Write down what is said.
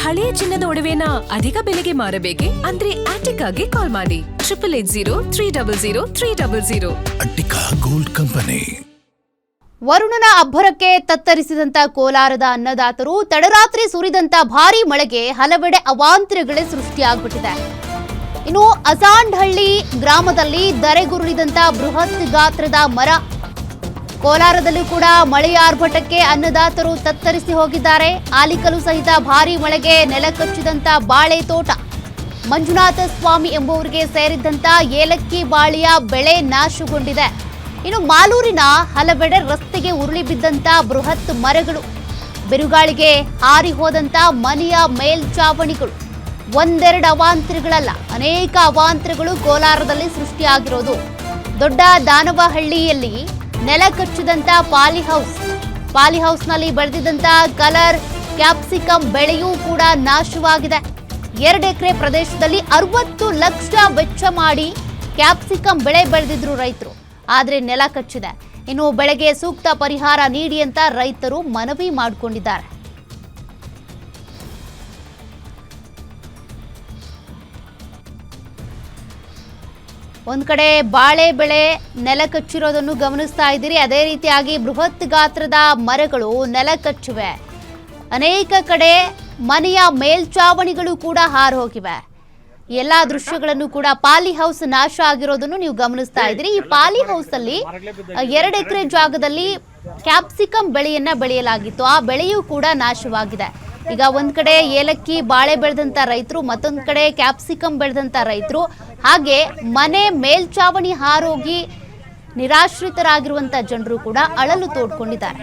ಹಳೆಯ ಚಿನ್ನದ ಒಡವೆನ ಅಧಿಕ ಬೆಲೆಗೆ ಮಾರಬೇಕೆ? ಅಂದ್ರೆ ಆಟಿಕಾಗೆ ಕಾಲ್ ಮಾಡಿ 8880300300. Attica gold company. ವರುಣನ ಅಬ್ಬರಕ್ಕೆ ತತ್ತರಿಸಿದಂತ ಕೋಲಾರದ ಅನ್ನದಾತರು ತಡರಾತ್ರಿ ಸುರಿದಂತ ಭಾರೀ ಮಳೆಗೆ ಹಲವೆಡೆ ಅವಾಂತರಗಳೇ ಸೃಷ್ಟಿಯಾಗ್ಬಿಟ್ಟಿದೆ. ಇನ್ನು ಅಸಾಂಢಹಳ್ಳಿ ಗ್ರಾಮದಲ್ಲಿ ಧರೆಗುರುಳಿದಂತ ಬೃಹತ್ ಗಾತ್ರದ ಮರ. ಕೋಲಾರದಲ್ಲೂ ಕೂಡ ಮಳೆಯ ಆರ್ಭಟಕ್ಕೆ ಅನ್ನದಾತರು ತತ್ತರಿಸಿ ಹೋಗಿದ್ದಾರೆ. ಆಲಿಕಲ್ಲು ಸಹಿತ ಭಾರೀ ಮಳೆಗೆ ನೆಲಕಚ್ಚಿದಂತ ಬಾಳೆ ತೋಟ. ಮಂಜುನಾಥ ಸ್ವಾಮಿ ಎಂಬುವರಿಗೆ ಸೇರಿದಂತ ಏಲಕ್ಕಿ ಬಾಳೆಯ ಬೆಳೆ ನಾಶಗೊಂಡಿದೆ. ಇನ್ನು ಮಾಲೂರಿನ ಹಲವೆಡೆ ರಸ್ತೆಗೆ ಉರುಳಿ ಬಿದ್ದಂತ ಬೃಹತ್ ಮರಗಳು, ಬಿರುಗಾಳಿಗೆ ಹಾರಿ ಹೋದಂತ ಮನೆಯ ಮೇಲ್ಚಾವಣಿಗಳು. ಒಂದೆರಡು ಅವಾಂತರಗಳಲ್ಲ, ಅನೇಕ ಅವಾಂತರಗಳು ಕೋಲಾರದಲ್ಲಿ ಸೃಷ್ಟಿಯಾಗಿರೋದು. ದೊಡ್ಡ ದಾನವಹಳ್ಳಿಯಲ್ಲಿ ನೆಲ ಕಚ್ಚಿದಂತ ಪಾಲಿಹೌಸ್ನಲ್ಲಿ ಬೆಳೆದಿದ್ದಂತ ಕಲರ್ ಕ್ಯಾಪ್ಸಿಕಮ್ ಬೆಳೆಯೂ ಕೂಡ ನಾಶವಾಗಿದೆ. 2 ಎಕರೆ ಪ್ರದೇಶದಲ್ಲಿ 60 ಲಕ್ಷ ವೆಚ್ಚ ಮಾಡಿ ಕ್ಯಾಪ್ಸಿಕಮ್ ಬೆಳೆ ಬೆಳೆದಿದ್ರು ರೈತರು. ಆದರೆ ನೆಲ ಕಚ್ಚಿದೆ. ಇನ್ನು ಬೆಳೆಗೆ ಸೂಕ್ತ ಪರಿಹಾರ ನೀಡಿ ಅಂತ ರೈತರು ಮನವಿ ಮಾಡಿಕೊಂಡಿದ್ದಾರೆ. ಒಂದ್ ಕಡೆ ಬಾಳೆ ಬೆಳೆ ನೆಲ ಕಚ್ಚಿರೋದನ್ನು ಗಮನಿಸ್ತಾ ಇದ್ದೀರಿ. ಅದೇ ರೀತಿಯಾಗಿ ಬೃಹತ್ ಗಾತ್ರದ ಮರಗಳು ನೆಲ ಕಚ್ಚಿವೆ. ಅನೇಕ ಕಡೆ ಮನೆಯ ಮೇಲ್ಚಾವಣಿಗಳು ಕೂಡ ಹಾರು ಹೋಗಿವೆ. ಎಲ್ಲಾ ದೃಶ್ಯಗಳನ್ನು ಕೂಡ ಪಾಲಿ ಹೌಸ್ ನಾಶ ಆಗಿರೋದನ್ನು ನೀವು ಗಮನಿಸ್ತಾ ಇದ್ದೀರಿ. ಈ ಪಾಲಿ ಹೌಸ್ ಅಲ್ಲಿ 2 ಎಕರೆ ಜಾಗದಲ್ಲಿ ಕ್ಯಾಪ್ಸಿಕಮ್ ಬೆಳೆಯನ್ನ ಬೆಳೆಯಲಾಗಿತ್ತು. ಆ ಬೆಳೆಯೂ ಕೂಡ ನಾಶವಾಗಿದೆ. ಈಗ ಒಂದ್ ಕಡೆ ಏಲಕ್ಕಿ ಬಾಳೆ ಬೆಳೆದಂತ ರೈತರು, ಮತ್ತೊಂದ್ ಕಡೆ ಕ್ಯಾಪ್ಸಿಕಮ್ ಬೆಳೆದಂತ ರೈತರು, ಹಾಗೆ ಮನೆ ಮೇಲ್ಚಾವಣಿ ಹಾರೋಗಿ ನಿರಾಶ್ರಿತರಾಗಿರುವಂತ ಜನರು ಕೂಡ ಅಳಲು ತೋಡ್ಕೊಂಡಿದ್ದಾರೆ.